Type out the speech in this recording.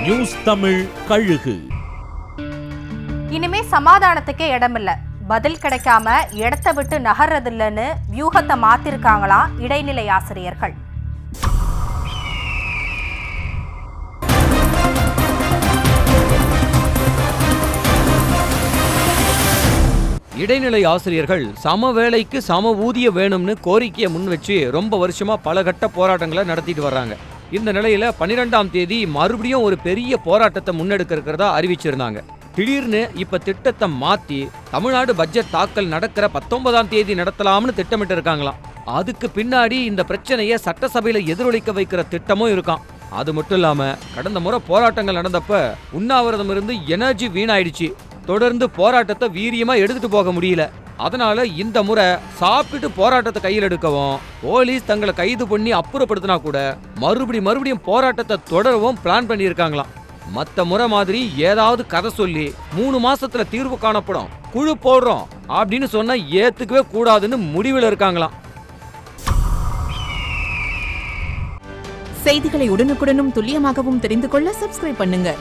News Tamil கழுகு. இனிமே சமாதானத்துக்கே இடமில்ல. பதில் கிடைக்காம இடத்தை விட்டு நகர்றதில்லன்னு வியூகத்தை மாத்திருக்காங்களாம் இடைநிலை ஆசிரியர்கள். இடைநிலை ஆசிரியர்கள் சம வேலைக்கு சம ஊதியம் வேணும்னு கோரிக்கையை முன் வச்சு ரொம்ப வருஷமா பல கட்ட போராட்டங்களை நடத்திட்டு வர்றாங்க. இந்த நிலையில 12ஆம் தேதி மறுபடியும் ஒரு பெரிய போராட்டத்தை முன்னெடுக்க இருக்கிறதா அறிவிச்சிருந்தாங்க. திடீர்னு இப்ப திட்டத்தை மாத்தி தமிழ்நாடு பட்ஜெட் தாக்கல் நடக்கிற 19ஆம் தேதி நடத்தலாம்னு திட்டமிட்டு இருக்காங்களாம். அதுக்கு பின்னாடி இந்த பிரச்சனையை சட்டசபையில எதிரொலிக்க வைக்கிற திட்டமும் இருக்காம். அது மட்டும் இல்லாம கடந்த முறை போராட்டங்கள் நடந்தப்ப உண்ணாவிரதம் இருந்து எனர்ஜி வீணாயிடுச்சு. தொடர்ந்து போராட்டத்தை வீரியமா எடுத்துட்டு போக முடியல. அதனால இந்த முறை சாப்பிட்டு போராட்டத்தை கையில் எடுக்கவும் போலீஸ் தங்களை கைது பண்ணி அப்புறப்படுத்தினா கூட மறுபடியும் போராட்டத்தை தொடரவும் பிளான் பண்ணியிருக்காங்களாம். மத்த முறை மாதிரி ஏதாவது கதை சொல்லி 3 மாசத்துல தீர்வு காணப்படும், குழு போடுறோம் அப்படின்னு சொன்னா ஏத்துக்கவே கூடாதுன்னு முடிவில் இருக்காங்களாம். செய்திகளை உடனுக்குடனும் துல்லியமாகவும் தெரிந்து கொள்ள சப்ஸ்கிரைப் பண்ணுங்க.